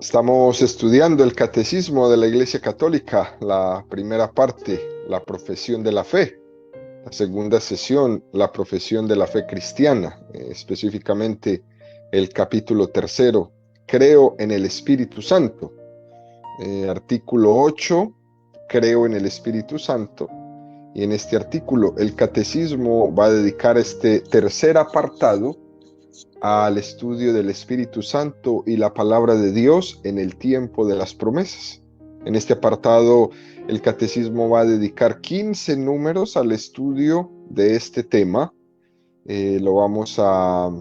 Estamos estudiando el Catecismo de la Iglesia Católica, la primera parte, la profesión de la fe, la segunda sesión, la profesión de la fe cristiana, específicamente el capítulo tercero, creo en el Espíritu Santo, artículo 8, creo en el Espíritu Santo, y en este artículo el Catecismo va a dedicar este tercer apartado al estudio del Espíritu Santo y la palabra de Dios en el tiempo de las promesas. En este apartado, el Catecismo va a dedicar 15 números al estudio de este tema. Lo vamos a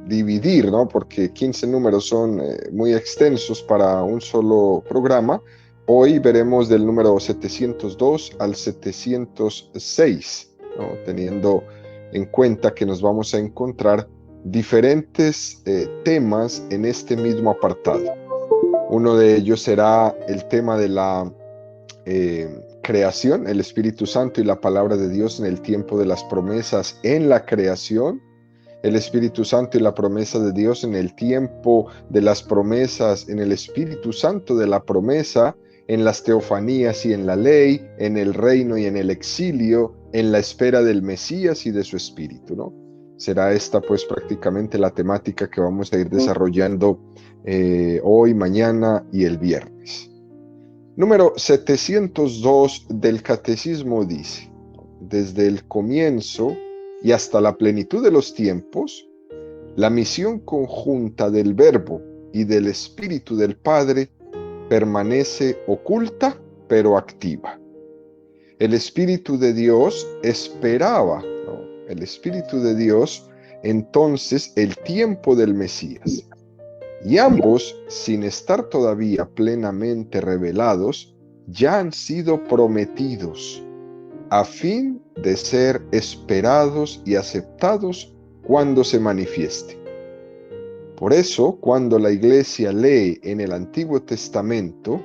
dividir, ¿no? Porque 15 números son muy extensos para un solo programa. Hoy veremos del número 702 al 706, ¿no? Teniendo en cuenta que nos vamos a encontrar diferentes temas en este mismo apartado. Uno de ellos será el tema de la creación, el Espíritu Santo y la palabra de Dios en el tiempo de las promesas en la creación. El Espíritu Santo y la promesa de Dios en el tiempo de las promesas, en el Espíritu Santo de la promesa, en las teofanías y en la ley, en el reino y en el exilio, en la espera del Mesías y de su Espíritu, ¿no? Será esta pues prácticamente la temática que vamos a ir desarrollando hoy, mañana y el viernes. Número 702 del Catecismo dice: desde el comienzo y hasta la plenitud de los tiempos, la misión conjunta del Verbo y del Espíritu del Padre permanece oculta pero activa. El Espíritu de Dios esperaba, ¿no? El Espíritu de Dios entonces el tiempo del Mesías. Y ambos, sin estar todavía plenamente revelados, ya han sido prometidos, a fin de ser esperados y aceptados cuando se manifieste. Por eso, cuando la Iglesia lee en el Antiguo Testamento,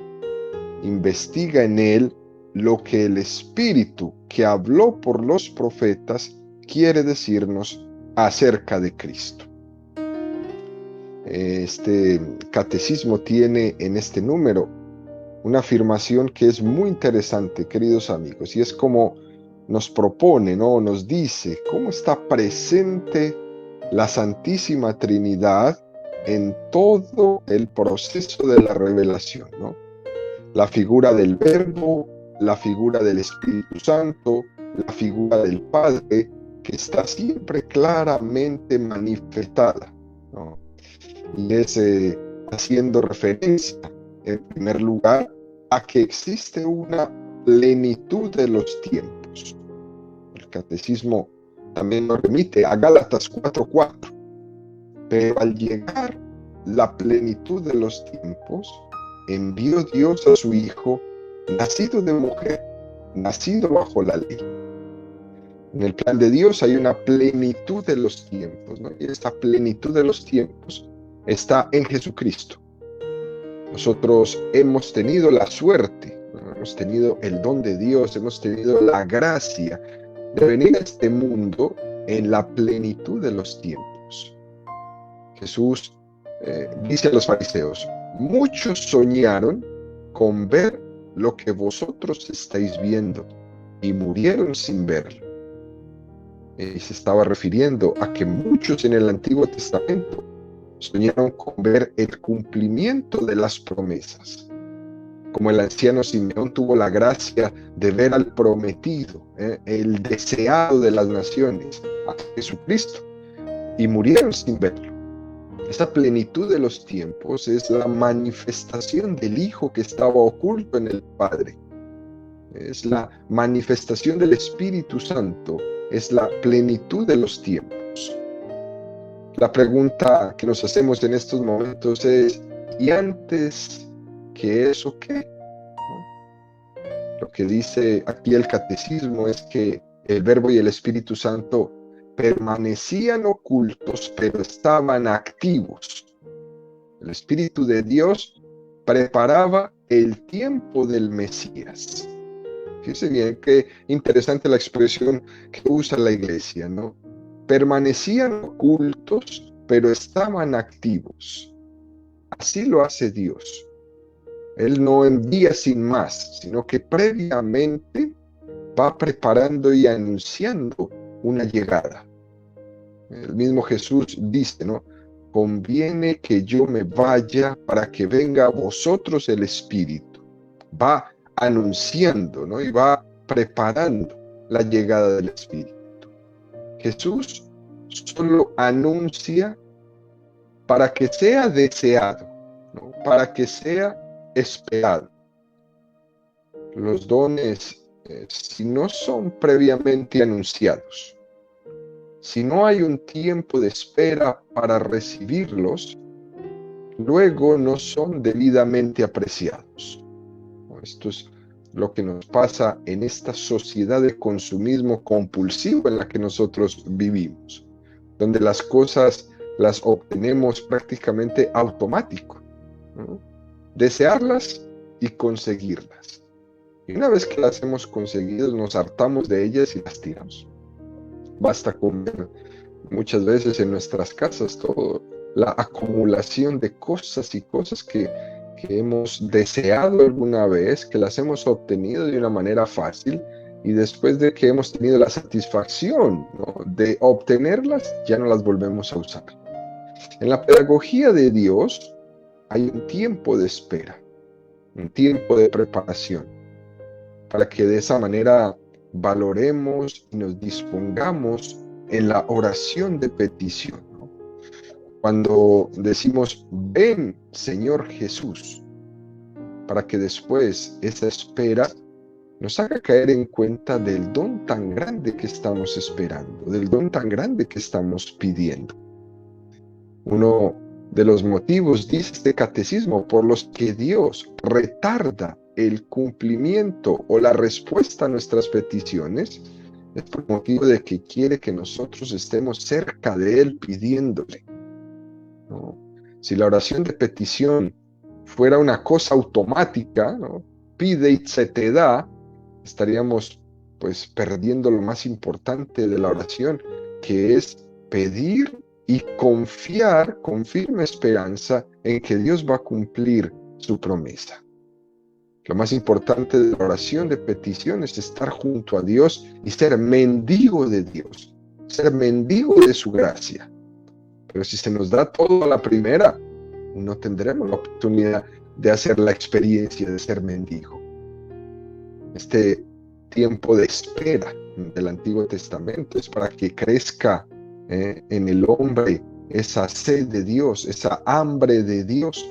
investiga en él lo que el Espíritu que habló por los profetas quiere decirnos acerca de Cristo. Este catecismo tiene en este número una afirmación que es muy interesante, queridos amigos, y es como nos propone, ¿no? Nos dice cómo está presente la Santísima Trinidad en todo el proceso de la revelación, ¿no? La figura del Verbo, la figura del Espíritu Santo, la figura del Padre, que está siempre claramente manifestada, ¿no? Y es haciendo referencia, en primer lugar, a que existe una plenitud de los tiempos. El Catecismo también nos remite a Gálatas 4:4. Pero al llegar la plenitud de los tiempos, envió Dios a su Hijo, nacido de mujer, nacido bajo la ley. En el plan de Dios hay una plenitud de los tiempos, ¿no? Y esta plenitud de los tiempos está en Jesucristo. Nosotros hemos tenido la suerte, ¿no? Hemos tenido el don de Dios, hemos tenido la gracia de venir a este mundo en la plenitud de los tiempos. Jesús dice a los fariseos: muchos soñaron con ver lo que vosotros estáis viendo y murieron sin verlo. Se estaba refiriendo a que muchos en el Antiguo Testamento soñaron con ver el cumplimiento de las promesas. Como el anciano Simeón tuvo la gracia de ver al prometido, el deseado de las naciones, a Jesucristo, y murieron sin verlo. Esa plenitud de los tiempos es la manifestación del Hijo que estaba oculto en el Padre. Es la manifestación del Espíritu Santo, es la plenitud de los tiempos. La pregunta que nos hacemos en estos momentos es: ¿y antes que eso qué? ¿No? Lo que dice aquí el Catecismo es que el Verbo y el Espíritu Santo permanecían ocultos, pero estaban activos. El Espíritu de Dios preparaba el tiempo del Mesías. Fíjense bien qué interesante la expresión que usa la Iglesia, ¿no? Permanecían ocultos, pero estaban activos. así lo hace Dios. Él no envía sin más, sino que previamente va preparando y anunciando una llegada. El mismo Jesús dice, ¿no? Conviene que yo me vaya para que venga a vosotros el Espíritu. Va anunciando, ¿no? Y va preparando la llegada del Espíritu. Jesús solo anuncia para que sea deseado, ¿no? Para que sea esperado. Los dones, si no son previamente anunciados, si no hay un tiempo de espera para recibirlos, luego no son debidamente apreciados. Esto es lo que nos pasa en esta sociedad de consumismo compulsivo en la que nosotros vivimos, donde las cosas las obtenemos prácticamente automático, ¿no? Desearlas y conseguirlas. Y una vez que las hemos conseguido, nos hartamos de ellas y las tiramos. Basta con ver muchas veces en nuestras casas toda la acumulación de cosas y cosas que hemos deseado alguna vez, que las hemos obtenido de una manera fácil, y después de que hemos tenido la satisfacción, ¿no?, de obtenerlas, ya no las volvemos a usar. En la pedagogía de Dios hay un tiempo de espera, un tiempo de preparación, para que de esa manera valoremos y nos dispongamos en la oración de petición, ¿no? Cuando decimos, ven Señor Jesús, para que después esa espera nos haga caer en cuenta del don tan grande que estamos esperando, del don tan grande que estamos pidiendo. Uno de los motivos, dice este catecismo, por los que Dios retarda el cumplimiento o la respuesta a nuestras peticiones, es por motivo de que quiere que nosotros estemos cerca de Él pidiéndole, ¿no? Si la oración de petición fuera una cosa automática, ¿no?, pide y se te da, estaríamos pues perdiendo lo más importante de la oración, que es pedir y confiar con firme esperanza en que Dios va a cumplir su promesa. Lo más importante de la oración de petición es estar junto a Dios y ser mendigo de Dios, ser mendigo de su gracia. Pero si se nos da todo a la primera, no tendremos la oportunidad de hacer la experiencia de ser mendigo. Este tiempo de espera del Antiguo Testamento es para que crezca en el hombre esa sed de Dios, esa hambre de Dios,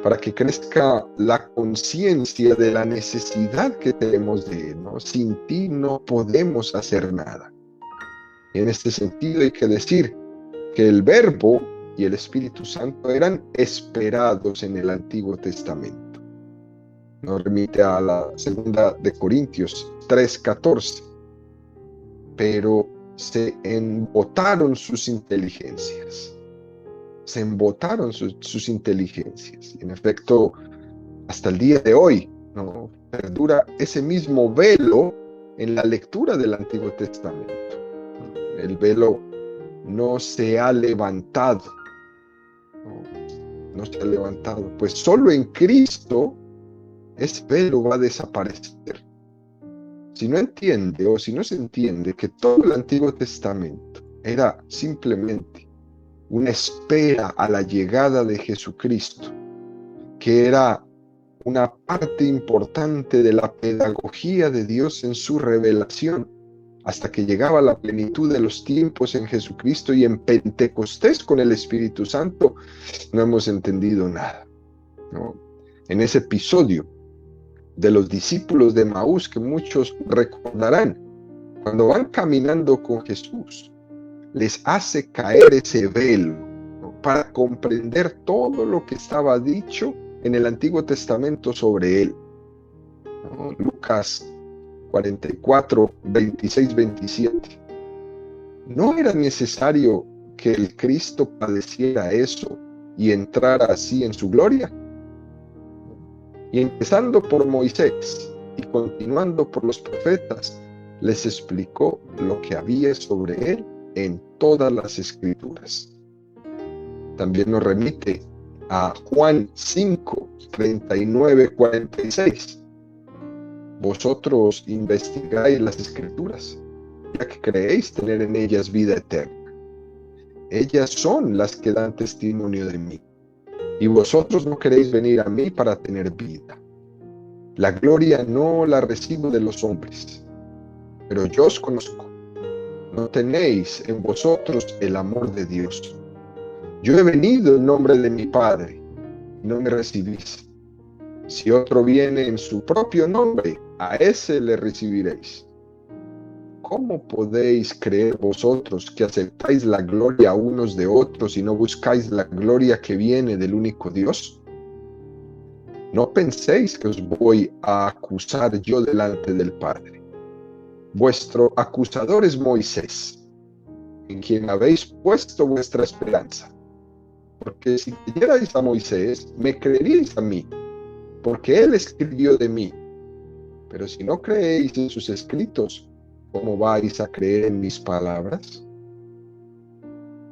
para que crezca la conciencia de la necesidad que tenemos de Él, ¿no? Sin ti no podemos hacer nada. Y en este sentido hay que decir que el Verbo y el Espíritu Santo eran esperados en el Antiguo Testamento. Nos remite a la segunda de Corintios 3:14. Pero se embotaron sus inteligencias. Se embotaron sus inteligencias. Y en efecto, hasta el día de hoy, ¿no?, perdura ese mismo velo en la lectura del Antiguo Testamento. El velo no se ha levantado. No se ha levantado. Pues solo en Cristo ese velo va a desaparecer. Si no entiende o si no se entiende que todo el Antiguo Testamento era simplemente una espera a la llegada de Jesucristo, que era una parte importante de la pedagogía de Dios en su revelación, hasta que llegaba la plenitud de los tiempos en Jesucristo y en Pentecostés con el Espíritu Santo, no hemos entendido nada, ¿no? En ese episodio de los discípulos de Maús, que muchos recordarán, cuando van caminando con Jesús, les hace caer ese velo, ¿no?, para comprender todo lo que estaba dicho en el Antiguo Testamento sobre Él, ¿no? Lucas 44, 26, 27. ¿No era necesario que el Cristo padeciera eso y entrara así en su gloria? Y empezando por Moisés y continuando por los profetas, les explicó lo que había sobre él en todas las Escrituras. También nos remite a Juan 5, 39, 46. Vosotros investigáis las Escrituras, ya que creéis tener en ellas vida eterna. Ellas son las que dan testimonio de mí, y vosotros no queréis venir a mí para tener vida. La gloria no la recibo de los hombres, pero yo os conozco. No tenéis en vosotros el amor de Dios. Yo he venido en nombre de mi Padre, y no me recibís. Si otro viene en su propio nombre, a ese le recibiréis. ¿Cómo podéis creer vosotros que aceptáis la gloria unos de otros y no buscáis la gloria que viene del único Dios? No penséis que os voy a acusar yo delante del Padre. Vuestro acusador es Moisés, en quien habéis puesto vuestra esperanza. Porque si creyerais a Moisés, me creeríais a mí, porque él escribió de mí. Pero si no creéis en sus escritos, ¿cómo vais a creer en mis palabras?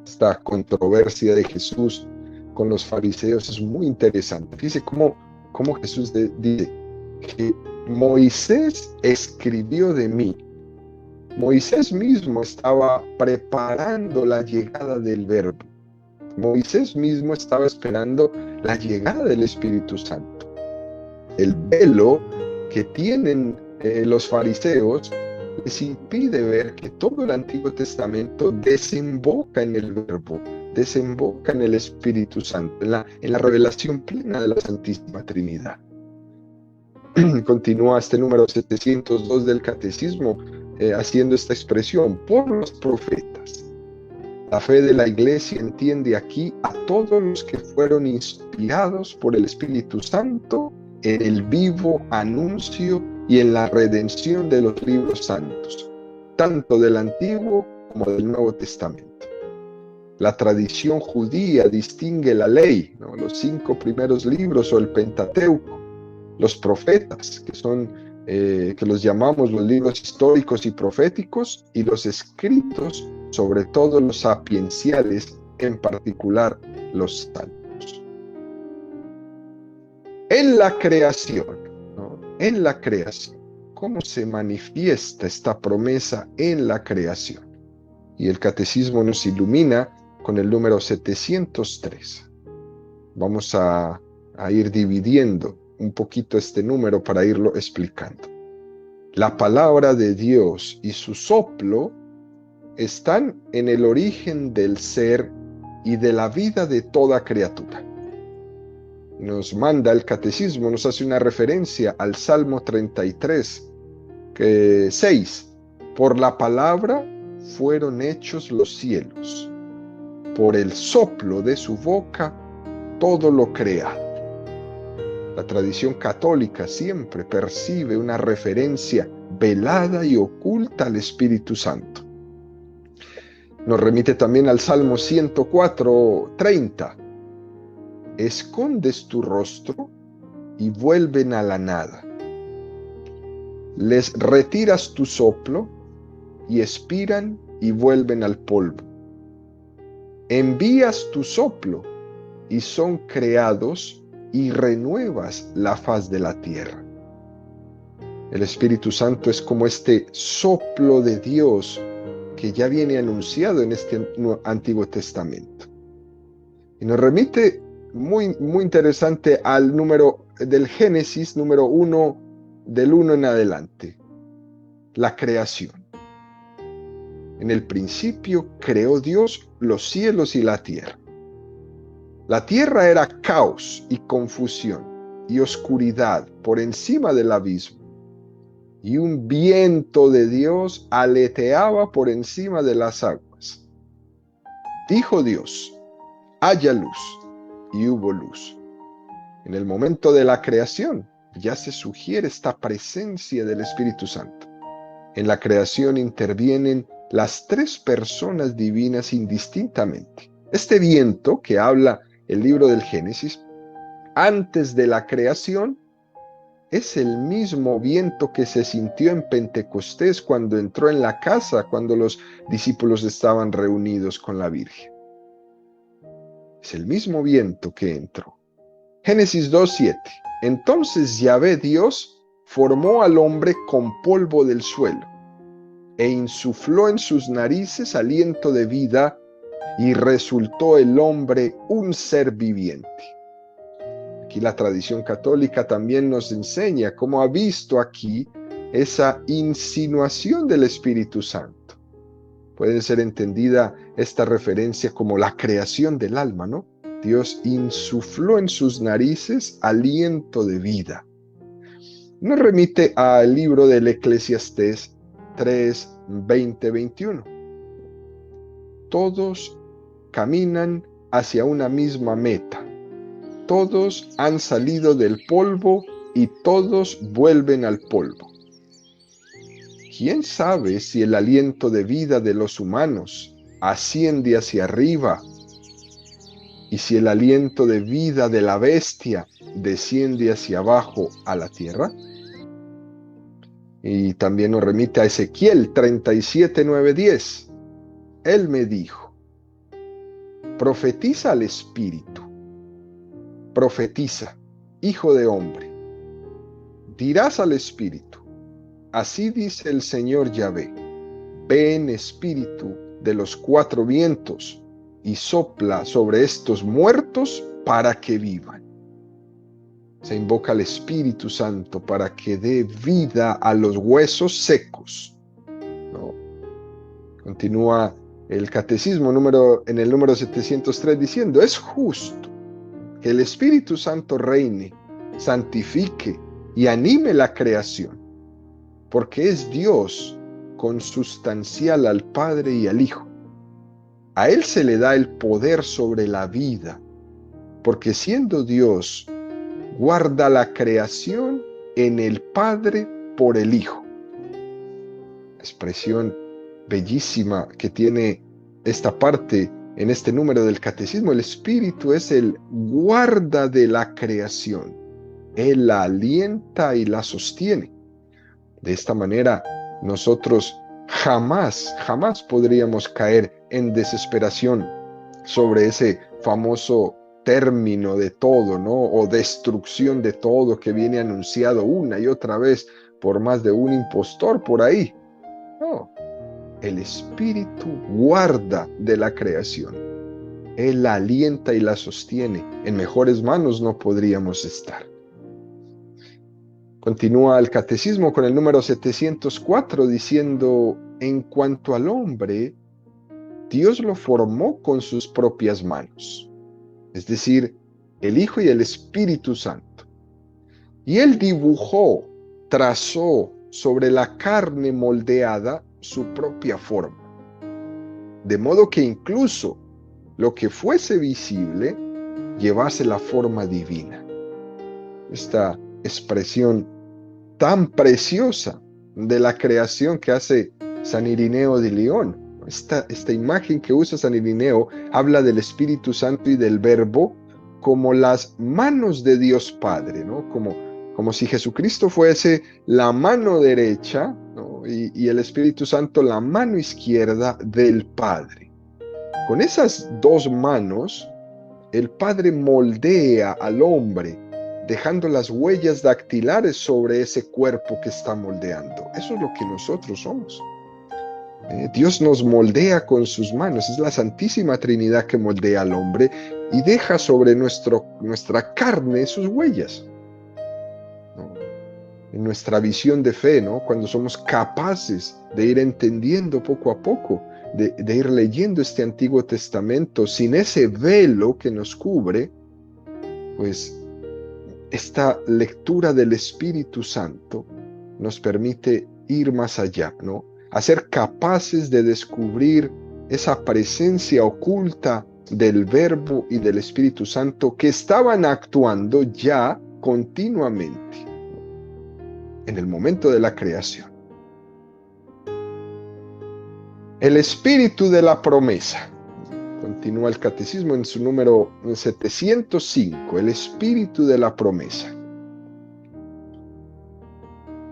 Esta controversia de Jesús con los fariseos es muy interesante. Fíjese cómo Jesús dice que Moisés escribió de mí. Moisés mismo estaba preparando la llegada del Verbo. Moisés mismo estaba esperando la llegada del Espíritu Santo. El velo que tienen los fariseos les impide ver que todo el Antiguo Testamento desemboca en el Verbo, desemboca en el Espíritu Santo, en la revelación plena de la Santísima Trinidad. Continúa este número 702 del Catecismo haciendo esta expresión: por los profetas. La fe de la Iglesia entiende aquí a todos los que fueron inspirados por el Espíritu Santo en el vivo anuncio y en la redención de los libros santos, tanto del Antiguo como del Nuevo Testamento. La tradición judía distingue la ley, ¿no?, los 5 primeros libros o el Pentateuco, los profetas, que son que los llamamos los libros históricos y proféticos, y los escritos, sobre todo los sapienciales, en particular los salmos. En la creación, ¿no?, en la creación, ¿cómo se manifiesta esta promesa en la creación? Y el Catecismo nos ilumina con el número 703. Vamos a ir dividiendo un poquito este número para irlo explicando. La palabra de Dios y su soplo están en el origen del ser y de la vida de toda criatura. Nos manda el Catecismo, nos hace una referencia al Salmo 33, 6. Por la palabra fueron hechos los cielos, por el soplo de su boca todo lo creado. La tradición católica siempre percibe una referencia velada y oculta al Espíritu Santo. Nos remite también al Salmo 104, 30. Escondes tu rostro y vuelven a la nada. Les retiras tu soplo y expiran y vuelven al polvo. Envías tu soplo y son creados y renuevas la faz de la tierra. El Espíritu Santo es como este soplo de Dios que ya viene anunciado en este Antiguo Testamento. Y nos remite muy interesante al número del Génesis, número 1, del 1 en adelante. La creación. En el principio creó Dios los cielos y la tierra. La tierra era caos y confusión y oscuridad por encima del abismo, y un viento de Dios aleteaba por encima de las aguas. Dijo Dios: haya luz, y hubo luz. En el momento de la creación ya se sugiere esta presencia del Espíritu Santo. En la creación intervienen las 3 personas divinas indistintamente. Este viento que habla el libro del Génesis, antes de la creación, es el mismo viento que se sintió en Pentecostés cuando entró en la casa, cuando los discípulos estaban reunidos con la Virgen. Es el mismo viento que entró. Génesis 2:7. Entonces Yahvé Dios formó al hombre con polvo del suelo e insufló en sus narices aliento de vida, y resultó el hombre un ser viviente. Aquí la tradición católica también nos enseña cómo ha visto aquí esa insinuación del Espíritu Santo. Puede ser entendida esta referencia como la creación del alma, ¿no? Dios insufló en sus narices aliento de vida. Nos remite al libro del Eclesiastés 3:20-21. Todos caminan hacia una misma meta. Todos han salido del polvo y todos vuelven al polvo. ¿Quién sabe si el aliento de vida de los humanos asciende hacia arriba y si el aliento de vida de la bestia desciende hacia abajo a la tierra? Y también nos remite a Ezequiel 37:9-10. Él me dijo: profetiza al Espíritu, profetiza, hijo de hombre. Dirás al Espíritu: así dice el Señor Yahvé, ven Espíritu de los cuatro vientos y sopla sobre estos muertos para que vivan. Se invoca al Espíritu Santo para que dé vida a los huesos secos, ¿no? Continúa el catecismo en el número 703 diciendo: es justo que el Espíritu Santo reine, santifique y anime la creación, porque es Dios consustancial al Padre y al Hijo. A Él se le da el poder sobre la vida, porque siendo Dios, guarda la creación en el Padre por el Hijo. Expresión bellísima que tiene esta parte en este número del catecismo. El Espíritu es el guarda de la creación. Él la alienta y la sostiene. De esta manera, nosotros jamás podríamos caer en desesperación sobre ese famoso término de todo, ¿no? O destrucción de todo que viene anunciado una y otra vez por más de un impostor por ahí. No, el Espíritu guarda de la creación. Él la alienta y la sostiene. En mejores manos no podríamos estar. Continúa el catecismo con el número 704 diciendo: en cuanto al hombre, Dios lo formó con sus propias manos, es decir, el Hijo y el Espíritu Santo. Y Él dibujó, trazó sobre la carne moldeada su propia forma, de modo que incluso lo que fuese visible llevase la forma divina. Esta expresión tan preciosa de la creación que hace San Irineo de León. Esta imagen que usa San Irineo habla del Espíritu Santo y del Verbo como las manos de Dios Padre, ¿no? Como si Jesucristo fuese la mano derecha, ¿no? y el Espíritu Santo la mano izquierda del Padre. Con esas dos manos, el Padre moldea al hombre, dejando las huellas dactilares sobre ese cuerpo que está moldeando. Eso es lo que nosotros somos. Dios nos moldea con sus manos. Es la Santísima Trinidad que moldea al hombre y deja sobre nuestra carne sus huellas, ¿no? En nuestra visión de fe, ¿no? Cuando somos capaces de ir entendiendo poco a poco, de ir leyendo este Antiguo Testamento sin ese velo que nos cubre, pues esta lectura del Espíritu Santo nos permite ir más allá, ¿no? A ser capaces de descubrir esa presencia oculta del Verbo y del Espíritu Santo que estaban actuando ya continuamente en el momento de la creación. El Espíritu de la promesa. Continúa el catecismo en su número 705, el Espíritu de la promesa.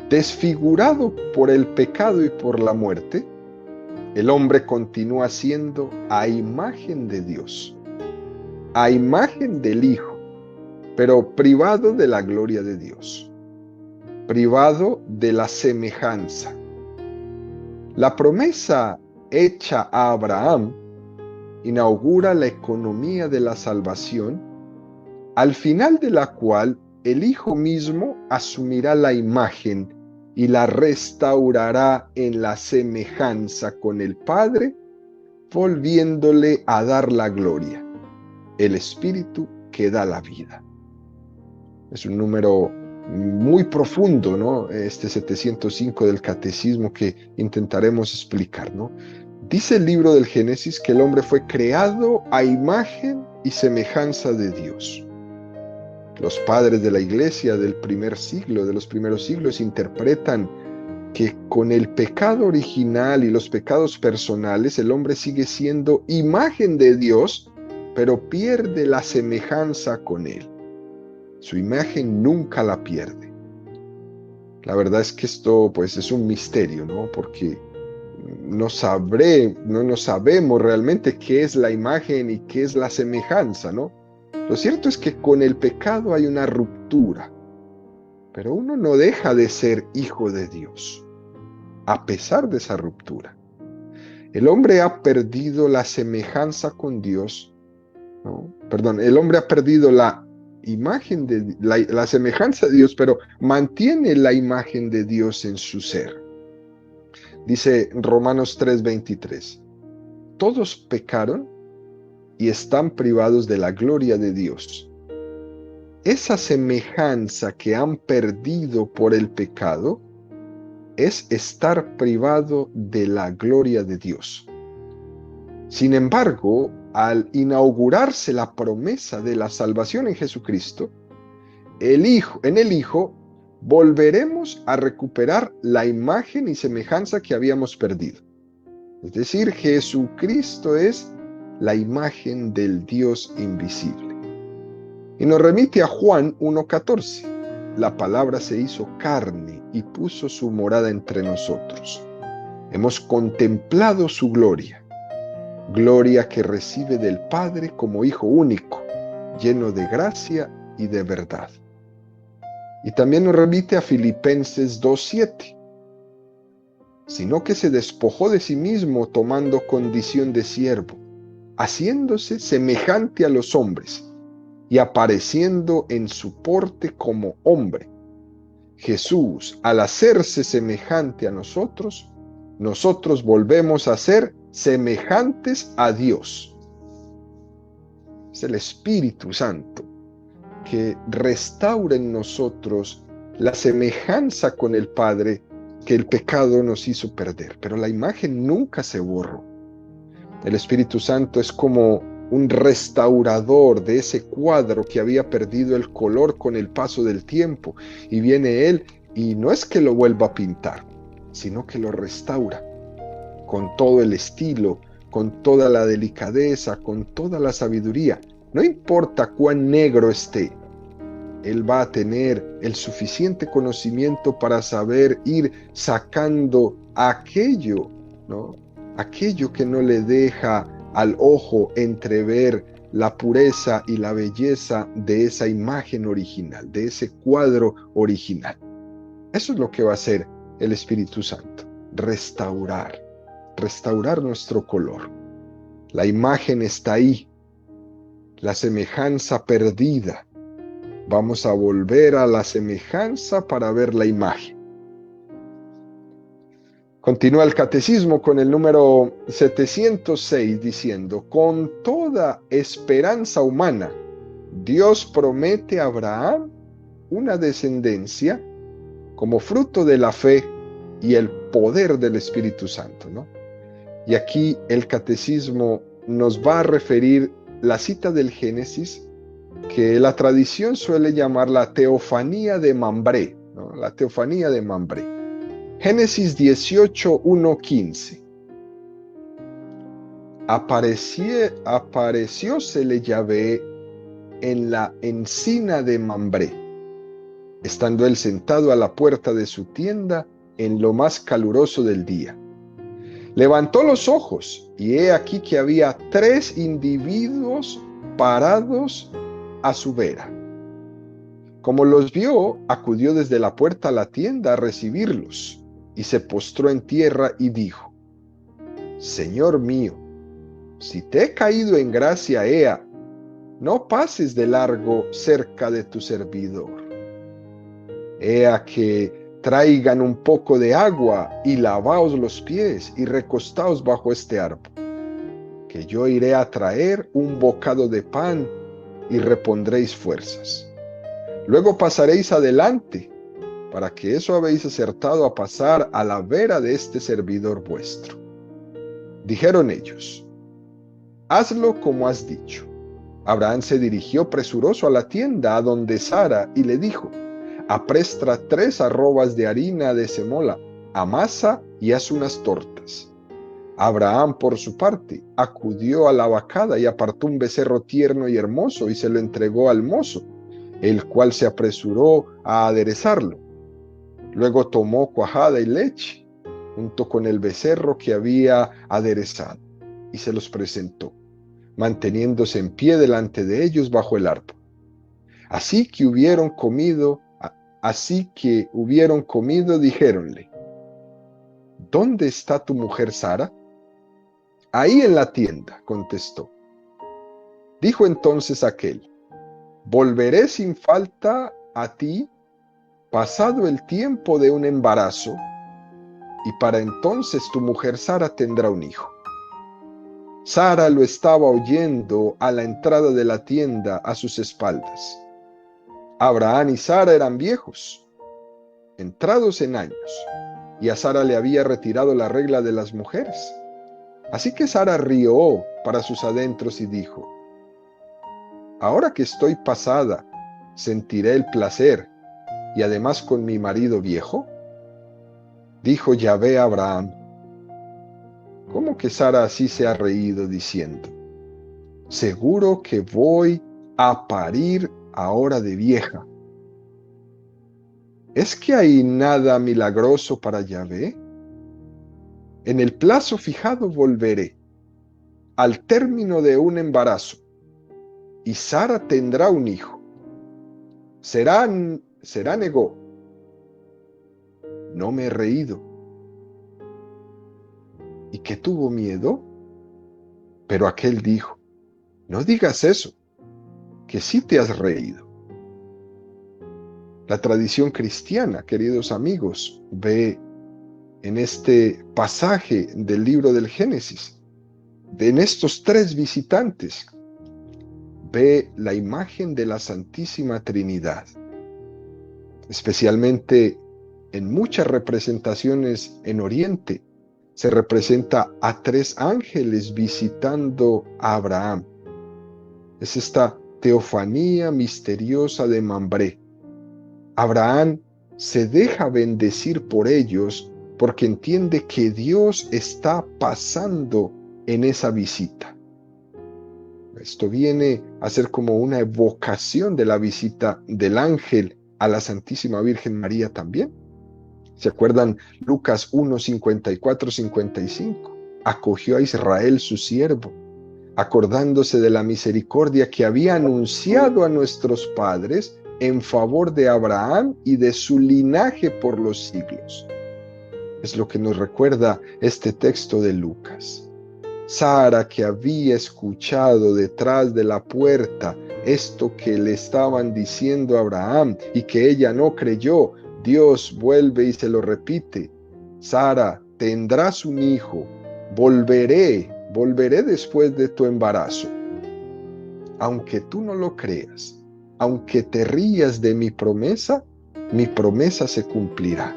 Desfigurado por el pecado y por la muerte, el hombre continúa siendo a imagen de Dios. a imagen del Hijo, pero privado de la gloria de Dios, privado de la semejanza. La promesa hecha a Abraham inaugura la economía de la salvación, al final de la cual el Hijo mismo asumirá la imagen y la restaurará en la semejanza con el Padre, volviéndole a dar la gloria, el Espíritu que da la vida. Es un número muy profundo, ¿no? Este 705 del Catecismo que intentaremos explicar, ¿no? Dice el libro del Génesis que el hombre fue creado a imagen y semejanza de Dios. Los padres de la iglesia del primer siglo, de los primeros siglos, interpretan que con el pecado original y los pecados personales, el hombre sigue siendo imagen de Dios, pero pierde la semejanza con Él. Su imagen nunca la pierde. La verdad es que esto pues es un misterio, ¿no? Porque no sabemos realmente qué es la imagen y qué es la semejanza, ¿no? Lo cierto es que con el pecado hay una ruptura, pero uno no deja de ser hijo de Dios, a pesar de esa ruptura. El hombre ha perdido la semejanza con Dios, ¿no? Perdón, el hombre ha perdido la imagen de la semejanza de Dios, pero mantiene la imagen de Dios en su ser. Dice Romanos 3:23, todos pecaron y están privados de la gloria de Dios. Esa semejanza que han perdido por el pecado es estar privado de la gloria de Dios. Sin embargo, al inaugurarse la promesa de la salvación en Jesucristo, en el Hijo volveremos a recuperar la imagen y semejanza que habíamos perdido. Es decir, Jesucristo es la imagen del Dios invisible. Y nos remite a Juan 1:14. La palabra se hizo carne y puso su morada entre nosotros. Hemos contemplado su gloria, gloria que recibe del Padre como Hijo único, lleno de gracia y de verdad. Y también nos remite a Filipenses 2:7. Sino que se despojó de sí mismo tomando condición de siervo, haciéndose semejante a los hombres y apareciendo en su porte como hombre. Jesús, al hacerse semejante a nosotros, nosotros volvemos a ser semejantes a Dios. Es el Espíritu Santo que restaura en nosotros la semejanza con el Padre que el pecado nos hizo perder, pero la imagen nunca se borró. El Espíritu Santo es como un restaurador de ese cuadro que había perdido el color con el paso del tiempo, y viene Él y no es que lo vuelva a pintar, sino que lo restaura con todo el estilo, con toda la delicadeza, con toda la sabiduría. No importa cuán negro esté, Él va a tener el suficiente conocimiento para saber ir sacando aquello, ¿no? Aquello que no le deja al ojo entrever la pureza y la belleza de esa imagen original, de ese cuadro original. Eso es lo que va a hacer el Espíritu Santo, restaurar nuestro color. La imagen está ahí, la semejanza perdida. Vamos a volver a la semejanza para ver la imagen. Continúa el Catecismo con el número 706 diciendo: con toda esperanza humana, Dios promete a Abraham una descendencia como fruto de la fe y el poder del Espíritu Santo, ¿no? Y aquí el Catecismo nos va a referir la cita del Génesis que la tradición suele llamar la teofanía de Mambré, ¿no? La teofanía de Mambré. Génesis 18:1-15. Apareciósele Yahvé en la encina de Mambré, estando él sentado a la puerta de su tienda en lo más caluroso del día. Levantó los ojos, y he aquí que había 3 individuos parados a su vera. Como los vio, acudió desde la puerta a la tienda a recibirlos, y se postró en tierra y dijo: Señor mío, si te he caído en gracia, ea, no pases de largo cerca de tu servidor. Ea que traigan un poco de agua y lavaos los pies y recostaos bajo este árbol, que yo iré a traer un bocado de pan y repondréis fuerzas. Luego pasaréis adelante, para que eso habéis acertado a pasar a la vera de este servidor vuestro. Dijeron ellos: hazlo como has dicho. Abraham se dirigió presuroso a la tienda a donde Sara y le dijo: apresta 3 arrobas de harina de semola, amasa y haz unas tortas. Abraham, por su parte, acudió a la vacada y apartó un becerro tierno y hermoso y se lo entregó al mozo, el cual se apresuró a aderezarlo. Luego tomó cuajada y leche, junto con el becerro que había aderezado, y se los presentó, manteniéndose en pie delante de ellos bajo el árbol. Así que hubieron comido, dijéronle: ¿dónde está tu mujer Sara? Ahí en la tienda, contestó. Dijo entonces aquel: volveré sin falta a ti pasado el tiempo de un embarazo, y para entonces tu mujer Sara tendrá un hijo. Sara lo estaba oyendo a la entrada de la tienda a sus espaldas. Abraham y Sara eran viejos, entrados en años, y a Sara le había retirado la regla de las mujeres. Así que Sara rió para sus adentros y dijo: ahora que estoy pasada, sentiré el placer, y además con mi marido viejo. Dijo Yahvé a Abraham: ¿cómo que Sara así se ha reído diciendo: seguro que voy a parir ahora de vieja? ¿Es que hay nada milagroso para Yahvé? En el plazo fijado volveré, al término de un embarazo, y Sara tendrá un hijo. Será negó: no me he reído. ¿Y que tuvo miedo? Pero aquel dijo: no digas eso, que sí te has reído. La tradición cristiana, queridos amigos, ve en este pasaje del libro del Génesis, en estos 3 visitantes, ve la imagen de la Santísima Trinidad. Especialmente en muchas representaciones en Oriente, se representa a 3 ángeles visitando a Abraham. Es esta teofanía misteriosa de Mambré. Abraham se deja bendecir por ellos porque entiende que Dios está pasando en esa visita. Esto viene a ser como una evocación de la visita del ángel a la Santísima Virgen María también. ¿Se acuerdan? Lucas 1, 54, 55. Acogió a Israel su siervo, acordándose de la misericordia que había anunciado a nuestros padres en favor de Abraham y de su linaje por los siglos. Es lo que nos recuerda este texto de Lucas. Sara, que había escuchado detrás de la puerta esto que le estaban diciendo a Abraham y que ella no creyó, Dios vuelve y se lo repite: Sara, tendrás un hijo, volveré después de tu embarazo. Aunque tú no lo creas, aunque te rías de mi promesa se cumplirá.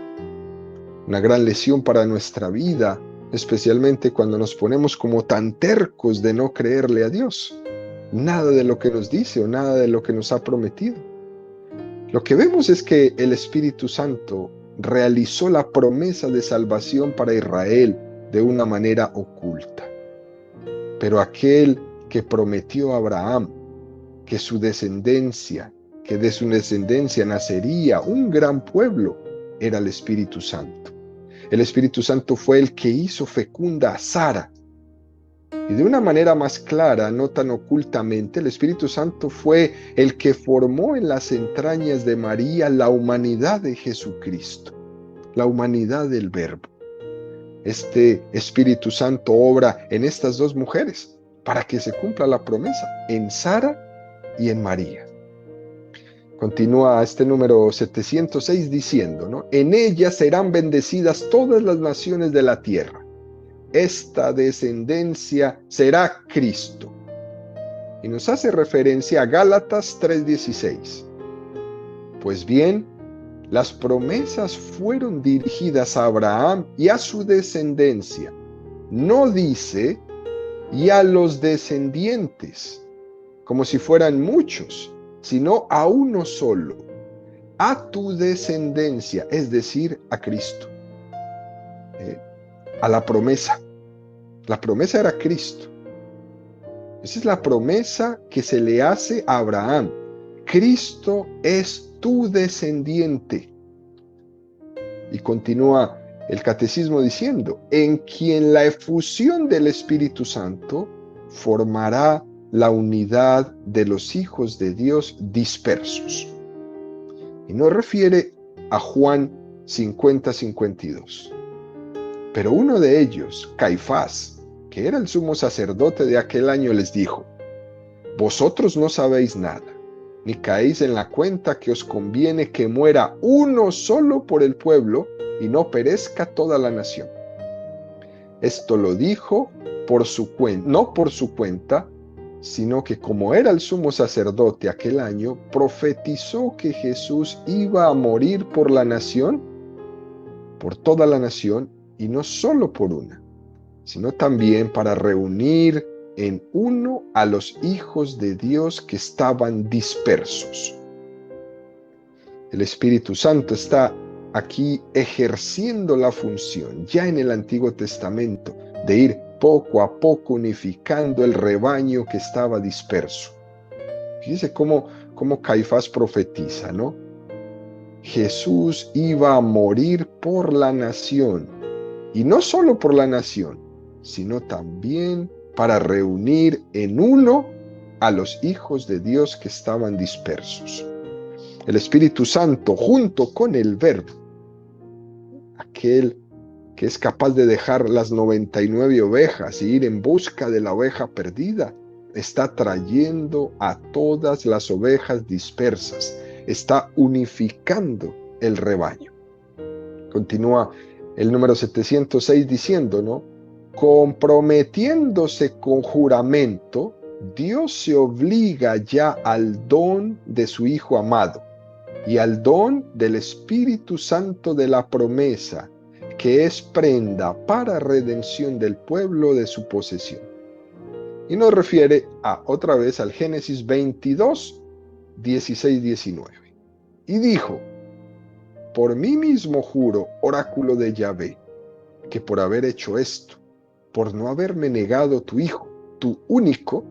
Una gran lección para nuestra vida, especialmente cuando nos ponemos como tan tercos de no creerle a Dios. Nada de lo que nos dice o nada de lo que nos ha prometido. Lo que vemos es que el Espíritu Santo realizó la promesa de salvación para Israel de una manera oculta. Pero aquel que prometió a Abraham que de su descendencia nacería un gran pueblo, era el Espíritu Santo. El Espíritu Santo fue el que hizo fecunda a Sara. Y de una manera más clara, no tan ocultamente, el Espíritu Santo fue el que formó en las entrañas de María la humanidad de Jesucristo, la humanidad del Verbo. Este Espíritu Santo obra en estas dos mujeres para que se cumpla la promesa, en Sara y en María. Continúa este número 706 diciendo, ¿no? En ella serán bendecidas todas las naciones de la tierra. Esta descendencia será Cristo. Y nos hace referencia a Gálatas 3:16. Pues bien, las promesas fueron dirigidas a Abraham y a su descendencia. No dice, y a los descendientes, como si fueran muchos, sino a uno solo, a tu descendencia, es decir, a Cristo, a la promesa. La promesa era Cristo. Esa es la promesa que se le hace a Abraham. Cristo es tu descendiente. Y continúa el catecismo diciendo, en quien la efusión del Espíritu Santo formará la unidad de los hijos de Dios dispersos. Y nos refiere a Juan 50:52. Pero uno de ellos, Caifás, que era el sumo sacerdote de aquel año, les dijo, vosotros no sabéis nada, ni caéis en la cuenta que os conviene que muera uno solo por el pueblo y no perezca toda la nación. Esto lo dijo por su cuenta, no por su cuenta, sino que como era el sumo sacerdote aquel año, profetizó que Jesús iba a morir por la nación, por toda la nación, y no solo por una, sino también para reunir en uno a los hijos de Dios que estaban dispersos. El Espíritu Santo está aquí ejerciendo la función, ya en el Antiguo Testamento, de ir poco a poco unificando el rebaño que estaba disperso. Fíjese cómo Caifás profetiza, ¿no? Jesús iba a morir por la nación, y no solo por la nación, sino también para reunir en uno a los hijos de Dios que estaban dispersos. El Espíritu Santo, junto con el Verbo, aquel que es capaz de dejar las 99 ovejas e ir en busca de la oveja perdida, está trayendo a todas las ovejas dispersas, está unificando el rebaño. Continúa el número 706 diciendo, ¿no? Comprometiéndose con juramento, Dios se obliga ya al don de su Hijo amado y al don del Espíritu Santo de la promesa, que es prenda para redención del pueblo de su posesión. Y nos refiere otra vez al Génesis 22, 16-19. Y dijo, por mí mismo juro, oráculo de Yahvé, que por haber hecho esto, por no haberme negado tu hijo, tu único,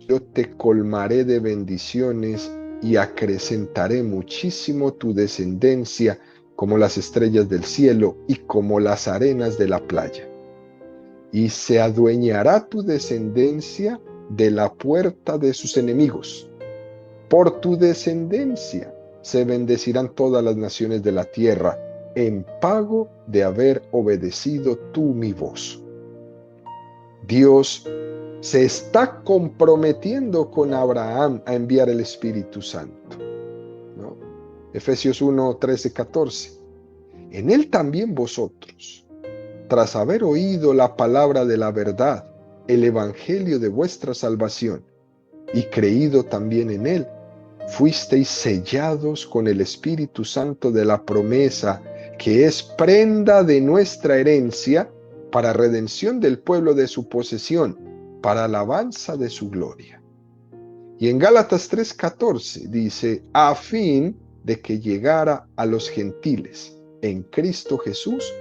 yo te colmaré de bendiciones y acrecentaré muchísimo tu descendencia como las estrellas del cielo y como las arenas de la playa. Y se adueñará tu descendencia de la puerta de sus enemigos. Por tu descendencia se bendecirán todas las naciones de la tierra, en pago de haber obedecido tú mi voz. Dios se está comprometiendo con Abraham a enviar el Espíritu Santo, ¿no? Efesios 1, 13, 14. En él también vosotros, tras haber oído la palabra de la verdad, el evangelio de vuestra salvación, y creído también en él, fuisteis sellados con el Espíritu Santo de la promesa, que es prenda de nuestra herencia, para redención del pueblo de su posesión, para alabanza de su gloria. Y en Gálatas 3:14 dice, a fin de que llegara a los gentiles, en Cristo Jesús,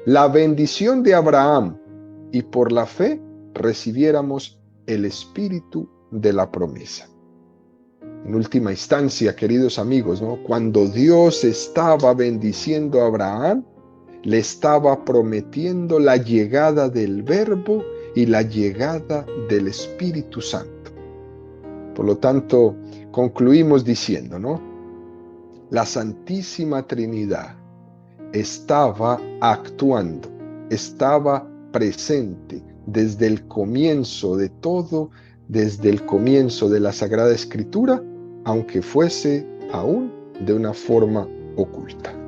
la bendición de Abraham, y por la fe recibiéramos el Espíritu de la promesa. En última instancia, queridos amigos, ¿no? Cuando Dios estaba bendiciendo a Abraham, le estaba prometiendo la llegada del Verbo y la llegada del Espíritu Santo. Por lo tanto, concluimos diciendo, ¿no? La Santísima Trinidad estaba actuando, estaba presente desde el comienzo de todo, desde el comienzo de la Sagrada Escritura, aunque fuese aún de una forma oculta.